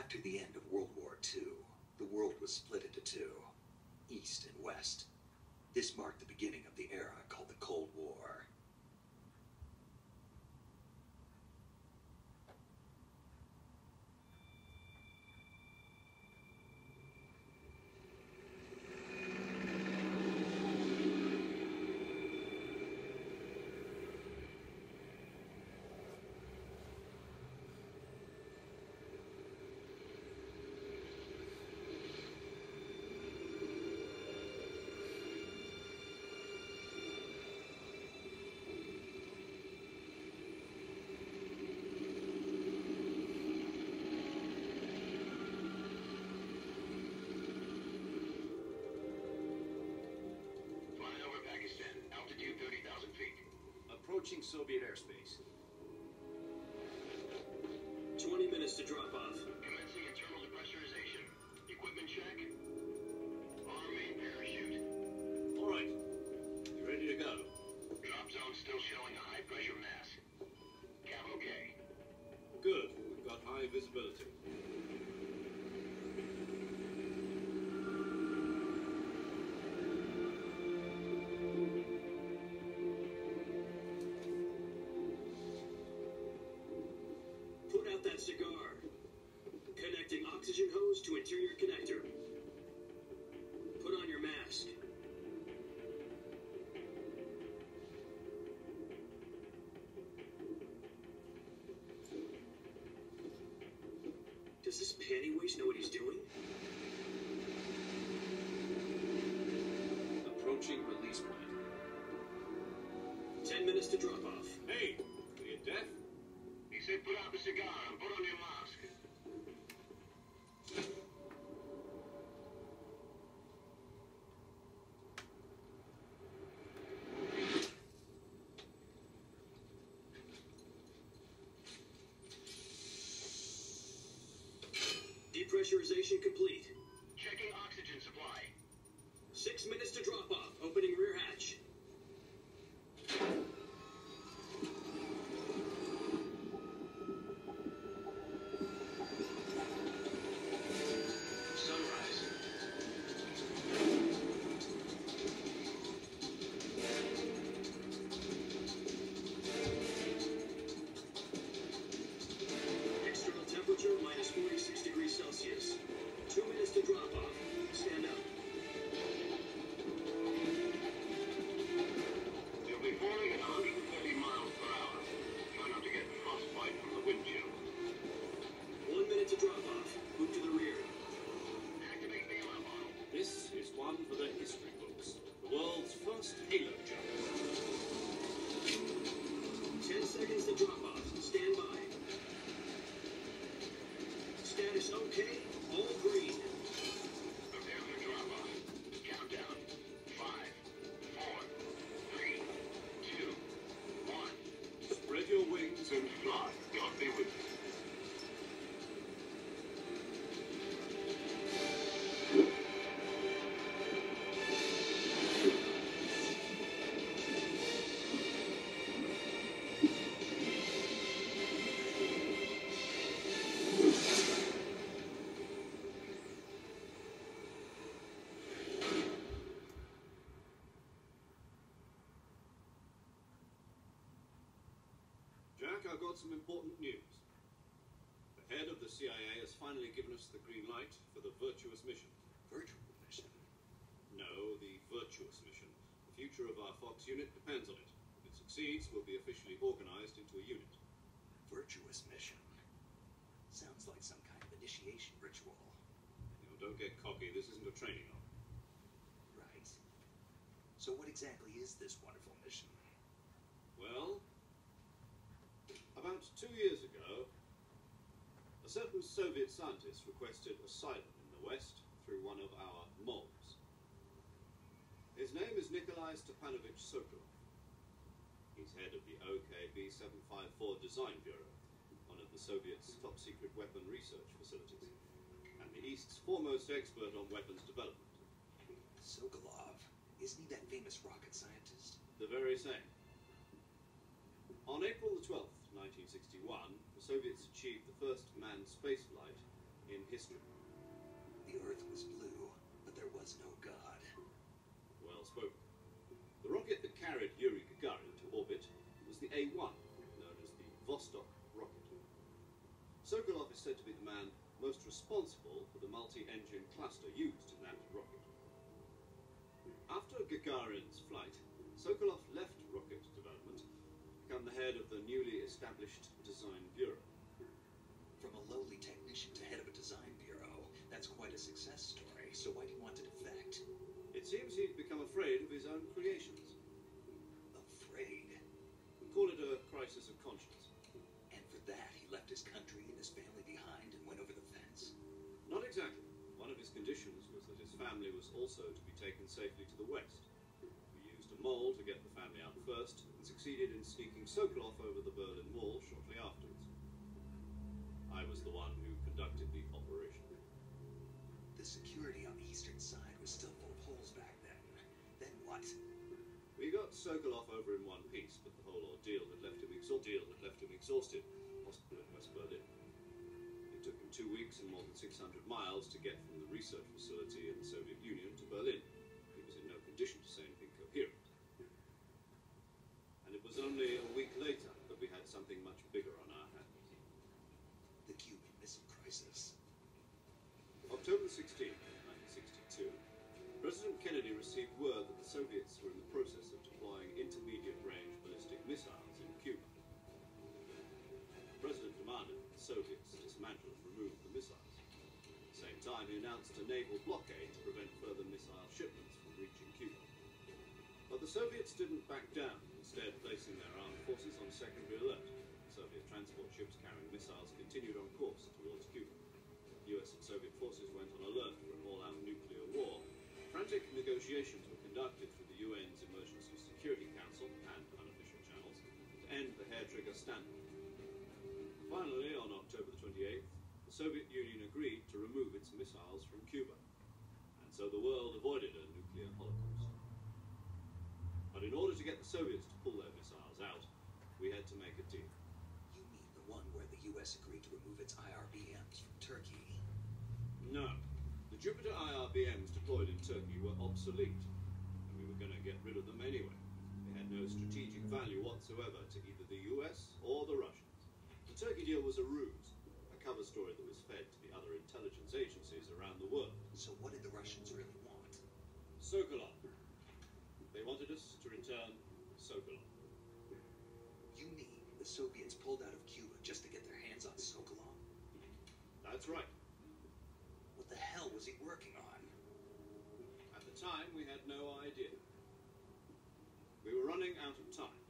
After the end of World War II, the world was split into two, East and West. This marked the beginning of the era called the Cold War. Approaching Soviet airspace. 20 minutes to drop off. Commencing internal depressurization. Equipment check. Arm main parachute. All right. You ready to go? Drop zone still showing a high pressure mass. Cab okay. Good. We've got high visibility. That cigar. Connecting oxygen hose to interior connector. Put on your mask. Does this panty waste know what he's doing? Approaching release point. 10 minutes to drop off. Hey, are you deaf? He said put out the cigar and put on your mask. Depressurization complete. Checking oxygen supply. 6 minutes to drop off. Opening rear hatch. Minus 46 degrees Celsius. 2 minutes to drop off. Stand up. You'll be falling at 130 miles per hour. Try not to get frostbite from the wind chill. 1 minute to drop off. Move to the rear. Activate bailout model. This is one for the history books. The world's first halo jump. 10 seconds to drop off. Stand by. Status okay, all green. Prepare for drop off. Countdown. 5, 4, 3, 2, 1. Spread your wings and Fly. God be with you. Jack, I've got some important news. The head of the CIA has finally given us the green light for the virtuous mission. Virtual mission? No, the virtuous mission. The future of our Fox unit depends on it. If it succeeds, we'll be officially organized into a unit. Virtuous mission? Sounds like some kind of initiation ritual. You know, don't get cocky. This isn't a training arm. Right. So what exactly is this wonderful mission? Well, about 2 years ago, a certain Soviet scientist requested asylum in the West through one of our moles. His name is Nikolai Stepanovich Sokolov. He's head of the OKB 754 Design Bureau, one of the Soviets' top-secret weapon research facilities, and the East's foremost expert on weapons development. Sokolov? Isn't he that famous rocket scientist? The very same. On April the 12th, 1961, the Soviets achieved the first manned spaceflight in history. The Earth was blue, but there was no God. Well spoken. The rocket that carried Yuri Gagarin to orbit was the A-1, known as the Vostok rocket. Sokolov is said to be the man most responsible for the multi-engine cluster used in that rocket. After Gagarin's flight, Sokolov left rocket development to become the head of the newly established Design Bureau. From a lowly technician to head of a design bureau, that's quite a success story, so why do you want to defect? It seems he'd become afraid of his own creations. Afraid? Call it a crisis of conscience. And for that, he left his country and his family behind and went over the fence? Not exactly. One of his conditions was that his family was also to be taken safely to the west. We used a mole to get the family out first, and succeeded in sneaking Sokolov over the Berlin Wall shortly afterwards. I was the one who conducted the operation. The security on the eastern side was still full of holes back then. Then what? We got Sokolov over in one piece, but the whole ordeal had left him exhausted. Hospital in West Berlin. It took him 2 weeks and more than 600 miles to get from the research facility in the Soviet Union to Berlin. He was in no condition to say anything coherent. And it was only a week later that we had something much bigger on our hands. The Cuban Missile Crisis. October 16, 1962, President Kennedy received word that the Soviets were in the process of deploying intermediate-range ballistic missiles in Cuba. The President demanded that the Soviets dismantle and remove the missiles. At the same time, he announced a naval blockade to prevent further missile shipments from reaching Cuba. But the Soviets didn't back down, instead placing their armed forces on secondary alert. Soviet transport ships carrying missiles continued on course towards Cuba. US and Soviet forces went on alert for an all-out nuclear war. Frantic negotiations were conducted through the UN's Emergency Security Council and unofficial channels to end the hair-trigger standoff. Finally, on October 28th, the Soviet Union agreed to remove its missiles from Cuba, and so the world avoided a nuclear holocaust. But in order to get the Soviets to pull their missiles out, we had to make a deal. You mean the one where the US agreed to remove its IRBMs from Turkey? No. The Jupiter IRBMs deployed in Turkey were obsolete, and we were going to get rid of them anyway. They had no strategic value whatsoever to either the US or the Russians. The Turkey deal was a ruse, a cover story that was fed to the other intelligence agencies around the world. So what did the Russians really want? Sokolov. They wanted us to return Sokolov. You mean the Soviets pulled out of Cuba just to get their hands on Sokolov? That's right. What the hell was he working on? At the time, we had no idea. We were running out of time.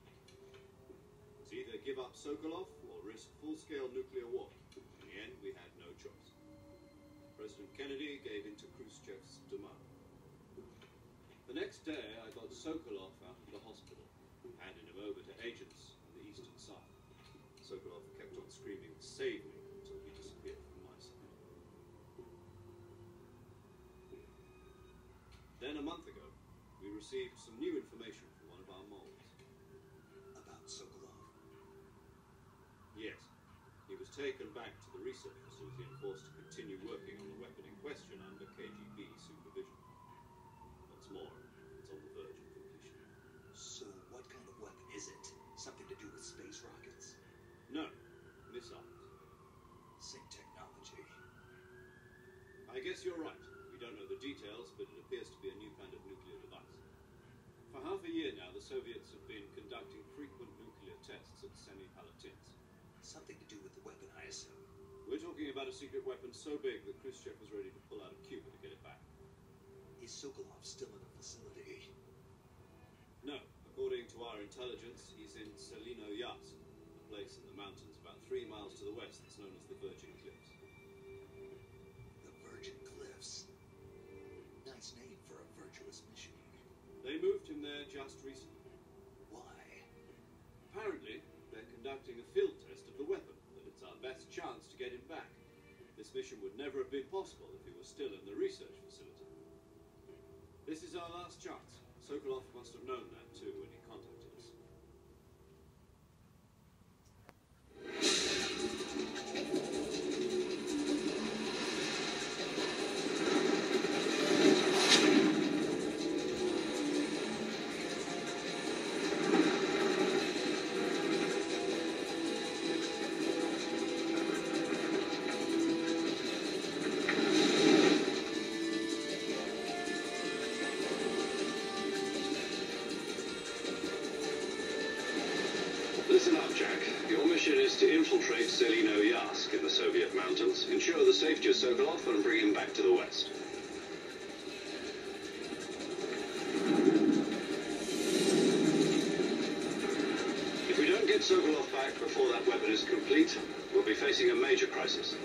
It was either give up Sokolov or risk full-scale nuclear war. In the end, we had no choice. President Kennedy gave in to Khrushchev's demand. The next day, I got Sokolov out of the hospital, handed him over to agents on the eastern side. Sokolov kept on screaming, "Save me," until he disappeared from my side. Then a month ago, we received some new information from one of our moles. About Sokolov? Yes. He was taken back to the research facility and forced to continue working on the weapon in question under KGB supervision. What's more, it's on the verge of completion. So what kind of weapon is it? Something to do with space rockets? No. Missiles. Same technology. I guess you're right. We don't know the details, but it appears to be a new kind of nuclear device. For half a year now, the Soviets have been conducting frequent nuclear tests at Semipalatinsk. Something to do with the weapon, I assume. We're talking about a secret weapon so big that Khrushchev was ready to pull out of Cuba to get it back. Is Sokolov still in the facility? No. According to our intelligence, he's in Selino Yas, a place in the mountains about 3 miles to the west that's known as the Virgin Cliffs. The Virgin Cliffs. Nice name for a virtuous mission. They moved him there just recently. Why? Apparently, they're conducting a field test of the weapon, but it's our best chance to get him back. This mission would never have been possible if he was still in the research facility. This is our last chance. Sokolov must have known that too when he contacted us. mission is to infiltrate Selino-Yask in the Soviet mountains, ensure the safety of Sokolov, and bring him back to the West. If we don't get Sokolov back before that weapon is complete, we'll be facing a major crisis.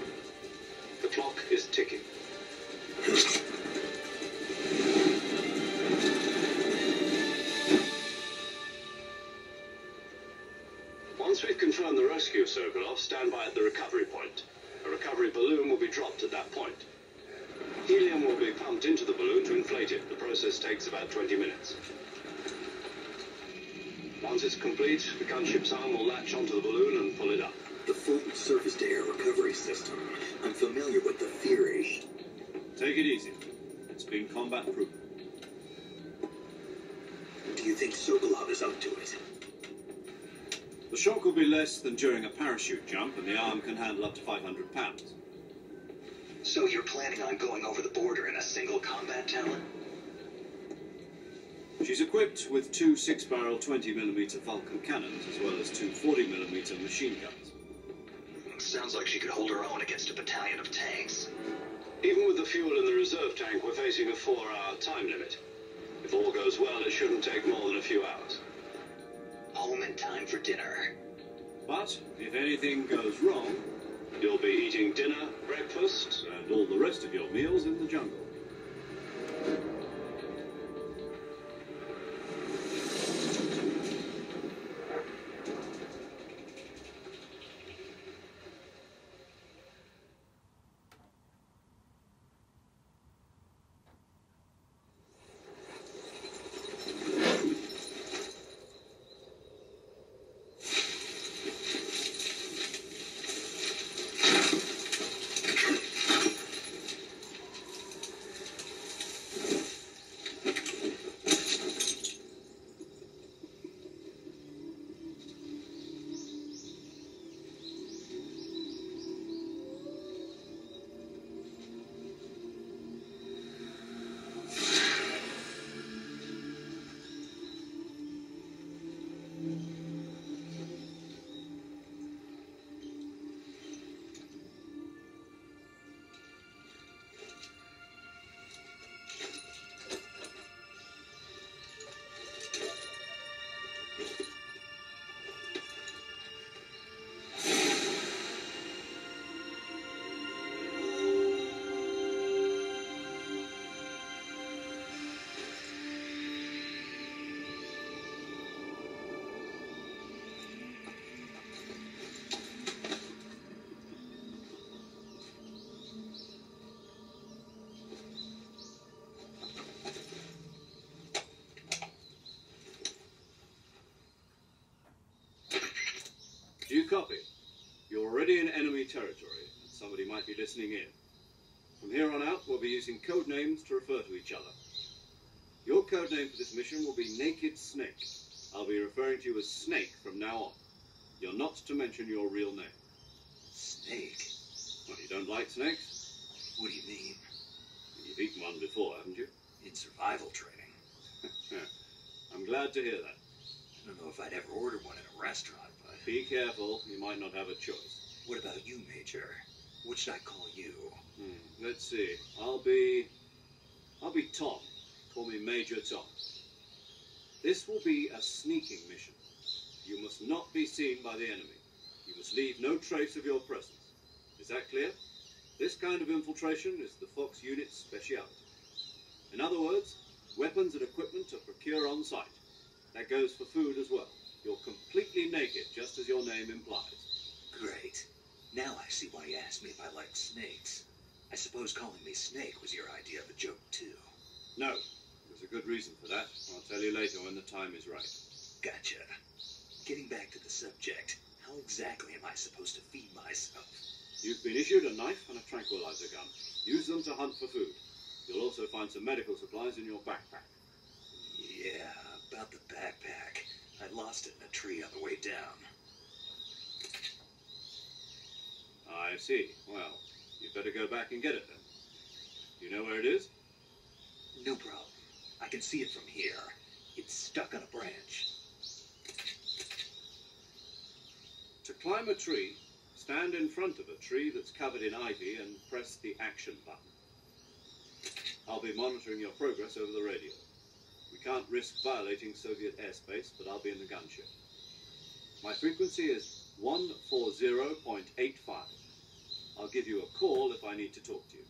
The clock is ticking. Once we've confirmed the rescue of Sokolov, stand by at the recovery point. A recovery balloon will be dropped at that point. Helium will be pumped into the balloon to inflate it. The process takes about 20 minutes. Once it's complete, the gunship's arm will latch onto the balloon and pull it up. The full surface-to-air recovery system. I'm familiar with the theory. Take it easy. It's been combat-proven. Do you think Sokolov is up to it? The shock will be less than during a parachute jump, and the arm can handle up to 500 pounds. So you're planning on going over the border in a single combat talon? She's equipped with two 6-barrel 20mm Vulcan cannons, as well as two 40mm machine guns. Sounds like she could hold her own against a battalion of tanks. Even with the fuel in the reserve tank, we're facing a 4-hour time limit. If all goes well, it shouldn't take more than a few hours. Home in time for dinner. But if anything goes wrong, you'll be eating dinner, breakfast, and all the rest of your meals in the jungle. Do you copy? You're already in enemy territory, and somebody might be listening in. From here on out, we'll be using code names to refer to each other. Your code name for this mission will be Naked Snake. I'll be referring to you as Snake from now on. You're not to mention your real name. Snake? Well, you don't like snakes? What do you mean? You've eaten one before, haven't you? In survival training. I'm glad to hear that. I don't know if I'd ever order one in a restaurant, but... Be careful, you might not have a choice. What about you, Major? What should I call you? Let's see. I'll be Tom. Call me Major Tom. This will be a sneaking mission. You must not be seen by the enemy. You must leave no trace of your presence. Is that clear? This kind of infiltration is the Fox unit's speciality. In other words, weapons and equipment are procured on site. That goes for food as well. You're completely naked, just as your name implies. Great. Now I see why you asked me if I liked snakes. I suppose calling me Snake was your idea of a joke, too. No. There's a good reason for that. I'll tell you later when the time is right. Gotcha. Getting back to the subject, how exactly am I supposed to feed myself? You've been issued a knife and a tranquilizer gun. Use them to hunt for food. You'll also find some medical supplies in your backpack. Yeah, about the backpack. I lost it in a tree on the way down. I see. Well, you'd better go back and get it then. You know where it is? No problem. I can see it from here. It's stuck on a branch. To Climb a tree, stand in front of a tree that's covered in ivy and press the action button. I'll be monitoring your progress over the radio. We can't risk violating Soviet airspace, but I'll be in the gunship. My frequency is 140.85. I'll give you a call if I need to talk to you.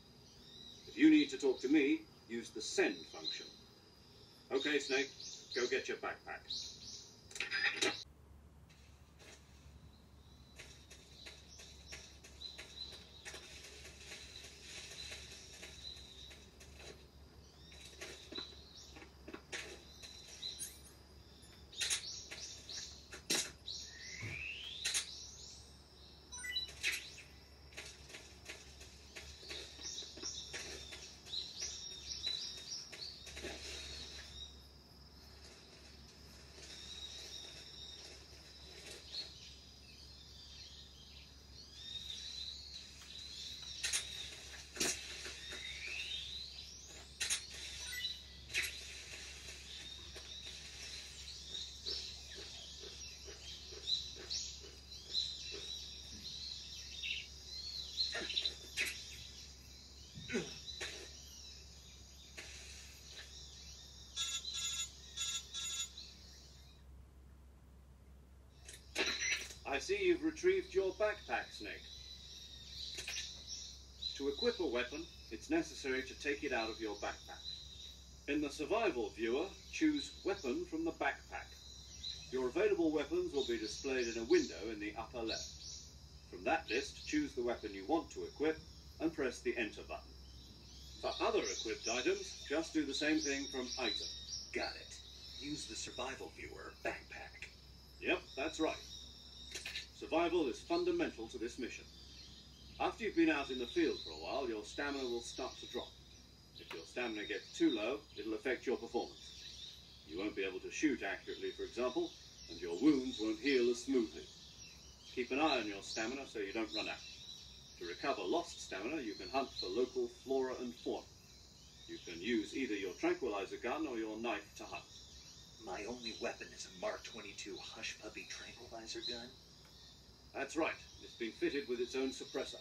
If you need to talk to me, use the send function. Okay, Snake, go get your backpack. I see you've retrieved your backpack, Snake. To equip a weapon, it's necessary to take it out of your backpack. In the survival viewer, choose Weapon from the backpack. Your available weapons will be displayed in a window in the upper left. From that list, choose the weapon you want to equip and press the Enter button. For other equipped items, just do the same thing from Item. Got it. Use the survival viewer backpack. Yep, that's right. Survival is fundamental to this mission. After you've been out in the field for a while, your stamina will start to drop. If your stamina gets too low, it'll affect your performance. You won't be able to shoot accurately, for example, and your wounds won't heal as smoothly. Keep an eye on your stamina so you don't run out. To recover lost stamina, you can hunt for local flora and fauna. You can use either your tranquilizer gun or your knife to hunt. My only weapon is a Mark 22 Hush Puppy tranquilizer gun? That's right. It's been fitted with its own suppressor.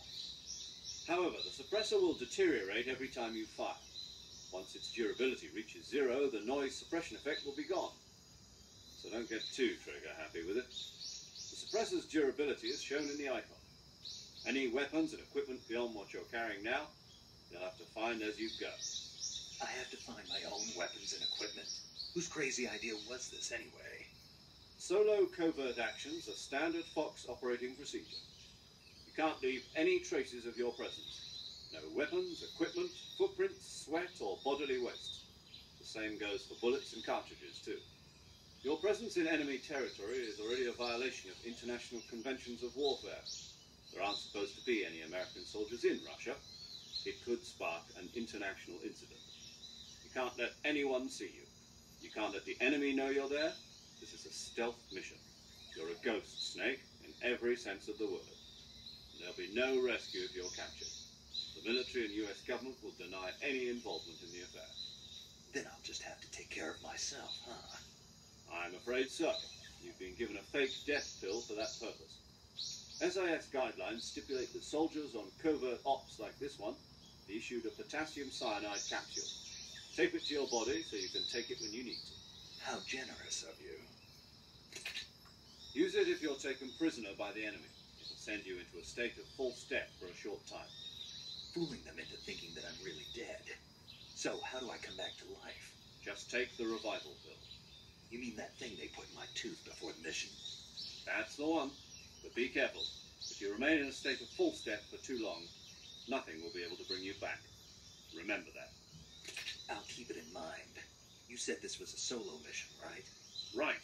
However, the suppressor will deteriorate every time you fire. Once its durability reaches 0, the noise suppression effect will be gone. So don't get too trigger-happy with it. The suppressor's durability is shown in the icon. Any weapons and equipment beyond what you're carrying now, you'll have to find as you go. I have to find my own weapons and equipment. Whose crazy idea was this, anyway? Solo covert actions are standard Fox operating procedure. You can't leave any traces of your presence. No weapons, equipment, footprints, sweat, or bodily waste. The same goes for bullets and cartridges, too. Your presence in enemy territory is already a violation of international conventions of warfare. There aren't supposed to be any American soldiers in Russia. It could spark an international incident. You can't let anyone see you. You can't let the enemy know you're there. This is a stealth mission. You're a ghost, Snake, in every sense of the word. There'll be no rescue if you're captured. The military and US government will deny any involvement in the affair. Then I'll just have to take care of myself, huh? I'm afraid so. You've been given a fake death pill for that purpose. SIS guidelines stipulate that soldiers on covert ops like this one be issued a potassium cyanide capsule. Tape it to your body so you can take it when you need to. How generous of you. Use it if you're taken prisoner by the enemy. It'll send you into a state of false death for a short time. Fooling them into thinking that I'm really dead. So, how do I come back to life? Just take the revival pill. You mean that thing they put in my tooth before the mission? That's the one. But be careful. If you remain in a state of false death for too long, nothing will be able to bring you back. Remember that. I'll keep it in mind. You said this was a solo mission, right? Right.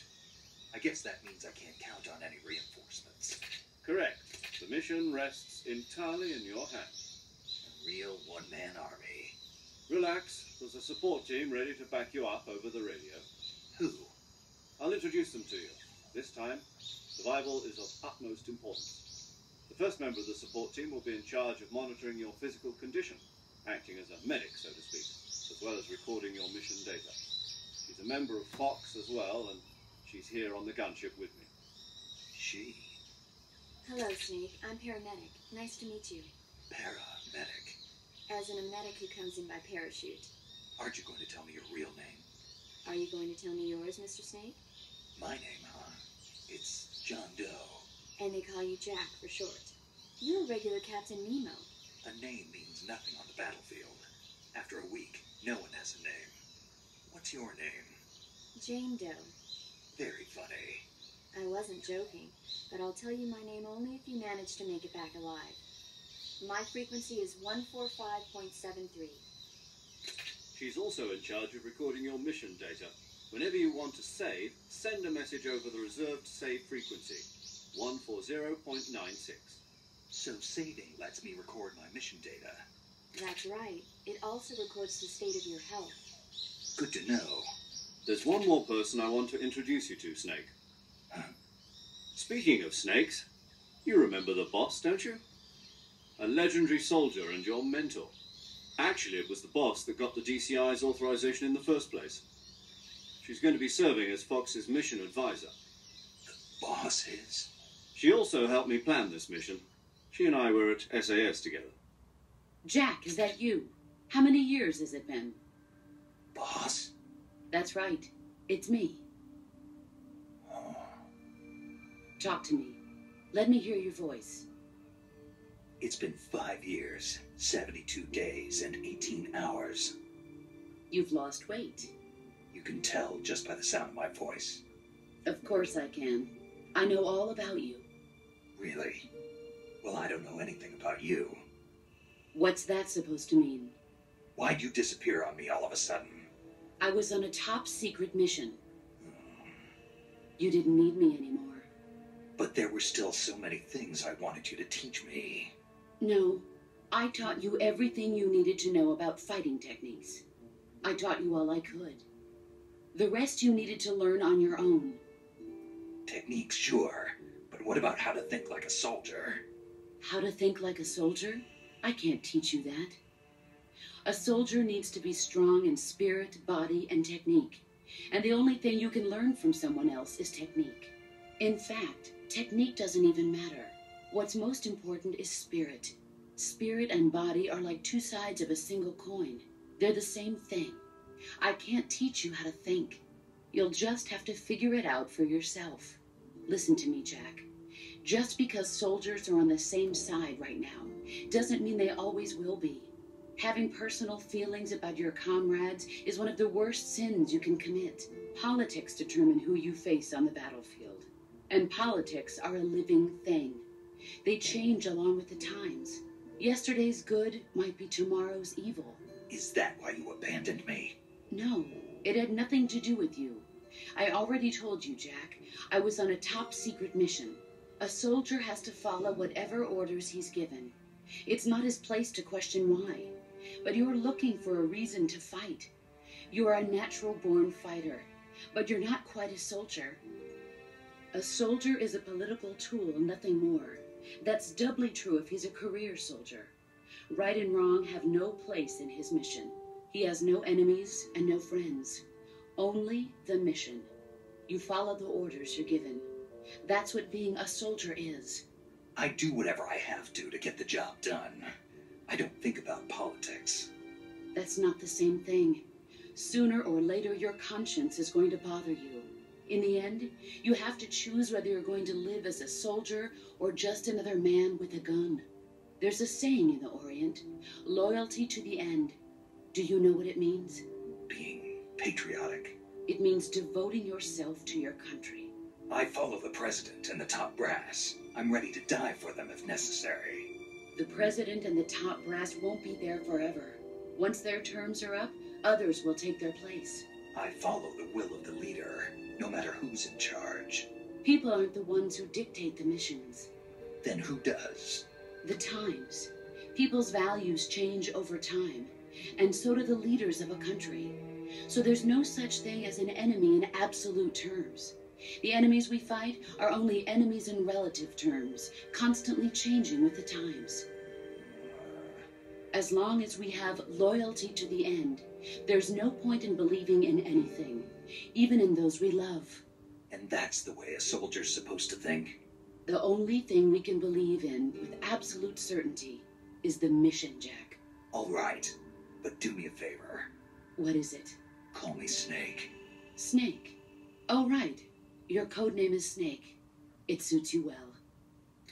I guess that means I can't count on any reinforcements. Correct. The mission rests entirely in your hands. A real one-man army. Relax. There's a support team ready to back you up over the radio. Who? I'll introduce them to you. This time, survival is of utmost importance. The first member of the support team will be in charge of monitoring your physical condition, acting as a medic, so to speak, as well as recording your mission data. She's a member of Fox as well, and she's here on the gunship with me. She? Hello, Snake. I'm paramedic. Nice to meet you. Paramedic? As in a medic who comes in by parachute. Aren't you going to tell me your real name? Are you going to tell me yours, Mr. Snake? My name, huh? It's John Doe. And they call you Jack for short. You're a regular Captain Nemo. A name means nothing on the battlefield. After a week, no one has a name. What's your name? Jane Doe. Very funny. I wasn't joking, but I'll tell you my name only if you manage to make it back alive. My frequency is 145.73. She's also in charge of recording your mission data. Whenever you want to save, send a message over the reserved save frequency, 140.96. So saving lets me record my mission data. That's right. It also records the state of your health. Good to know. There's one more person I want to introduce you to, Snake. Huh? Speaking of snakes, you remember the boss, don't you? A legendary soldier and your mentor. Actually, it was the boss that got the DCI's authorization in the first place. She's going to be serving as Fox's mission advisor. The boss is? She also helped me plan this mission. She and I were at SAS together. Jack, is that you? How many years has it been? Boss? That's right. It's me. Oh. Talk to me. Let me hear your voice. It's been 5 years, 72 days, and 18 hours. You've lost weight. You can tell just by the sound of my voice. Of course I can. I know all about you. Really? Well, I don't know anything about you. What's that supposed to mean? Why'd you disappear on me all of a sudden? I was on a top-secret mission. You didn't need me anymore. But there were still so many things I wanted you to teach me. No, I taught you everything you needed to know about fighting techniques. I taught you all I could. The rest you needed to learn on your own. Techniques, sure. But what about how to think like a soldier? How to think like a soldier? I can't teach you that. A soldier needs to be strong in spirit, body, and technique. And the only thing you can learn from someone else is technique. In fact, technique doesn't even matter. What's most important is spirit. Spirit and body are like two sides of a single coin. They're the same thing. I can't teach you how to think. You'll just have to figure it out for yourself. Listen to me, Jack. Just because soldiers are on the same side right now doesn't mean they always will be. Having personal feelings about your comrades is one of the worst sins you can commit. Politics determine who you face on the battlefield. And politics are a living thing. They change along with the times. Yesterday's good might be tomorrow's evil. Is that why you abandoned me? No, it had nothing to do with you. I already told you, Jack. I was on a top-secret mission. A soldier has to follow whatever orders he's given. It's not his place to question why. But you're looking for a reason to fight. You're a natural-born fighter, but you're not quite a soldier. A soldier is a political tool, nothing more. That's doubly true if he's a career soldier. Right and wrong have no place in his mission. He has no enemies and no friends. Only the mission. You follow the orders you're given. That's what being a soldier is. I do whatever I have to get the job done. I don't think about politics. That's not the same thing. Sooner or later, your conscience is going to bother you. In the end, you have to choose whether you're going to live as a soldier or just another man with a gun. There's a saying in the Orient, loyalty to the end. Do you know what it means? Being patriotic. It means devoting yourself to your country. I follow the president and the top brass. I'm ready to die for them if necessary. The president and the top brass won't be there forever. Once their terms are up, others will take their place. I follow the will of the leader, no matter who's in charge. People aren't the ones who dictate the missions. Then who does? The times. People's values change over time, and so do the leaders of a country. So there's no such thing as an enemy in absolute terms. The enemies we fight are only enemies in relative terms, constantly changing with the times. As long as we have loyalty to the end, there's no point in believing in anything, even in those we love. And that's the way a soldier's supposed to think? The only thing we can believe in with absolute certainty is the mission, Jack. All right, but do me a favor. What is it? Call me Snake. Snake. Oh, right. Your code name is Snake. It suits you well.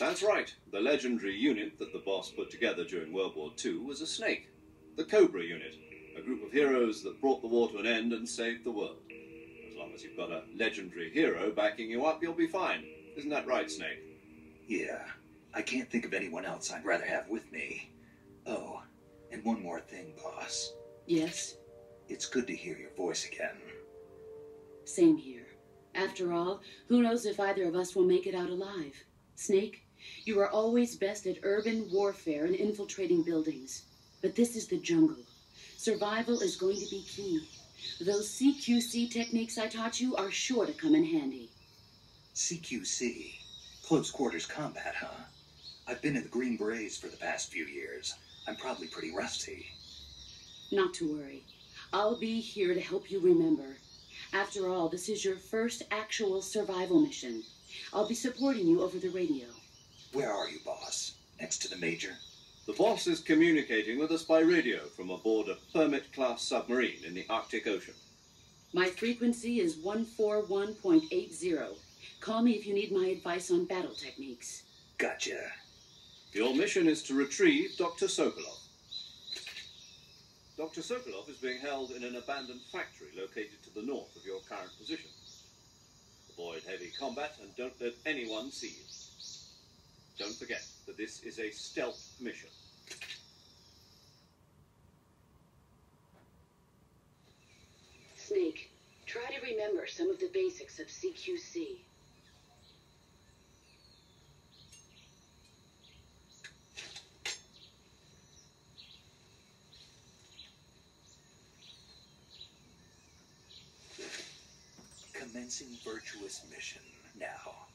That's right. The legendary unit that the boss put together during World War II was a snake. The Cobra unit. A group of heroes that brought the war to an end and saved the world. As long as you've got a legendary hero backing you up, you'll be fine. Isn't that right, Snake? Yeah, I can't think of anyone else I'd rather have with me. Oh, and one more thing, boss. Yes? It's good to hear your voice again. Same here. After all, who knows if either of us will make it out alive? Snake, you are always best at urban warfare and infiltrating buildings. But this is the jungle. Survival is going to be key. Those CQC techniques I taught you are sure to come in handy. CQC? Close quarters combat, huh? I've been in the Green Berets for the past few years. I'm probably pretty rusty. Not to worry. I'll be here to help you remember. After all, this is your first actual survival mission. I'll be supporting you over the radio. Where are you, boss? Next to the Major? The boss is communicating with us by radio from aboard a Permit-class submarine in the Arctic Ocean. My frequency is 141.80. Call me if you need my advice on battle techniques. Gotcha. Your mission is to retrieve Dr. Sokolov. Dr. Sokolov is being held in an abandoned factory located to the north of your current position. Avoid heavy combat and don't let anyone see you. Don't forget that this is a stealth mission. Snake, try to remember some of the basics of CQC. Commencing virtuous mission now.